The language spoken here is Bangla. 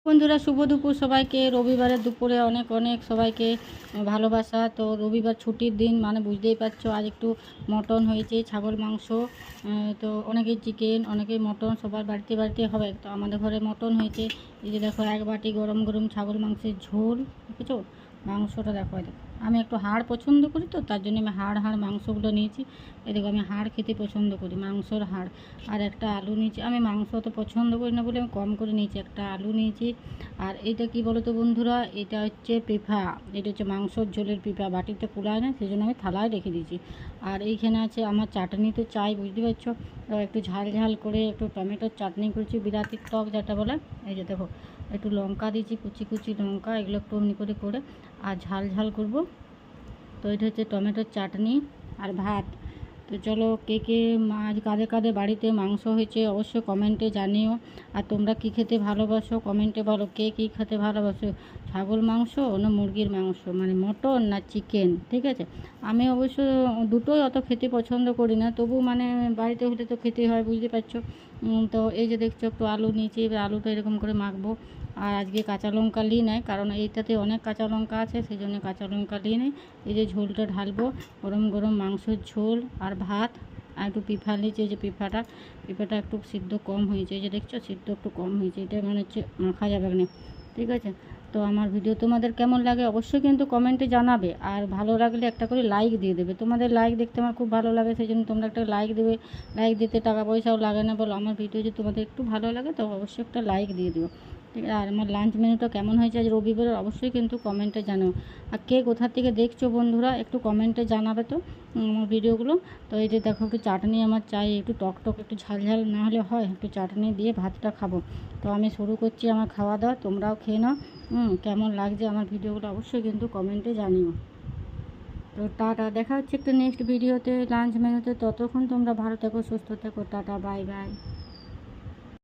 বন্ধুরা শুভ দুপুর সবাইকে। রবিবারের দুপুরে অনেক অনেক সবাইকে ভালোবাসা। তো রবিবার ছুটির দিন মানে বুঝতেই পারছো, আজ একটু মটন হয়েছে, ছাগল মাংস। তো অনেকেই চিকেন, অনেকেই মটন, সবার বাড়িতে বাড়িতে হবে। তো আমাদের ঘরে মটন হয়েছে। এই যে দেখো, এক বাটি গরম গরম ছাগল মাংসের ঝোল, দেখেছো? মাংসটা দেখো, দেখো আমি একটু হাড় পছন্দ করি, তো তার জন্য আমি হাড় মাংসগুলো নিয়েছি। এই দেখো, আমি হাড় খেতে পছন্দ করি, মাংসর হাড়। আর একটা আলু নিয়েছি, আমি মাংস অত পছন্দ করি না বলে আমি কম করে নিয়েছি। একটা আলু নিয়েছি। আর এইটা কি বলো তো বন্ধুরা, এটা হচ্ছে পেঁপা। এটা হচ্ছে মাংসর ঝোলের পেঁপা, বাটিতে কুলায় না, সেই জন্য আমি থালায় রেখে দিয়েছি। আর এইখানে আছে আমার চাটনি, তো চাই, বুঝতে পারছো। একটু ঝাল ঝাল করে একটু টমেটোর চাটনি করেছি, বিরাতির টক যেটা বলে। এই যে দেখো, একটু লঙ্কা দিয়েছি, কুচি কুচি লঙ্কা, এগুলো একটু এমনি করে করে আর ঝাল ঝাল করব। তো এটা হচ্ছে টমেটোর চাটনি আর ভাত। তো চলো, কে কে আজ কাদের কাদের বাড়িতে মাংস হয়েছে অবশ্যই কমেন্টে জানিও। আর তোমরা কি খেতে ভালোবাসো কমেন্টে বলো, কে কী খেতে ভালোবাসো, ছাগল মাংস না মুরগির মাংস, মানে মটন না চিকেন, ঠিক আছে? আমি অবশ্য দুটোই অত খেতে পছন্দ করি না, তবু মানে বাড়িতে হলে তো খেতে হয়, বুঝতে পারছো। তো এই যে দেখছো, একটু আলু নিয়েছি, এবার আলুটা এরকম করে মাখবো। আর আজকে কাঁচা লঙ্কা নিই নাই, কারণ এইটাতে অনেক কাঁচা লঙ্কা আছে, সেই জন্য কাঁচা লঙ্কা নিই নাই। এই যে ঝোলটা ঢালবো, গরম গরম মাংসের ঝোল আর ভাত। আর একটু পিঠা নিয়েছি, এই যে পিঠাটা একটু সিদ্ধ কম হয়েছে, এই যে দেখছো সিদ্ধ একটু কম হয়েছে, এটা মানে হচ্ছে মাখা যাবে না, ঠিক আছে? তো আমার ভিডিও তোমাদের কেমন লাগে অবশ্যই কিন্তু কমেন্টে জানাবে। আর ভালো লাগলে একটা করে লাইক দিয়ে দেবে, তোমাদের লাইক দেখতে আমার খুব ভালো লাগে, সেই জন্য তোমরা একটা লাইক দেবে। লাইক দিতে টাকা পয়সাও লাগে না, বলো আমার ভিডিও যদি তোমাদের একটু ভালো লাগে তো অবশ্যই একটা লাইক দিয়ে দিও, ঠিক আছে? আর আমার লাঞ্চ মেনুটা কেমন হয়েছে আজ রবিবারের অবশ্যই কিন্তু কমেন্টে জানাও। আর কে কোথা থেকে দেখছো বন্ধুরা একটু কমেন্টে জানাবে তো আমার ভিডিওগুলো। তো এই যে দেখো, একটু চাটনি আমার চাই, একটু টক টক, একটু ঝাল ঝাল না হলে হয়, একটু চাটনি দিয়ে ভাতটা খাবো। তো আমি শুরু করছি আমার খাওয়া দাওয়া, তোমরাও খেয়ে নাও। কেমন লাগছে আমার ভিডিওগুলো অবশ্যই কিন্তু কমেন্টে জানিও। তো টাটা, দেখা হচ্ছে একটা নেক্সট ভিডিওতে, লাঞ্চ মেনুতে। ততক্ষণ তোমরা ভালো থেকো, সুস্থ থেকো, টাটা, বাই বাই।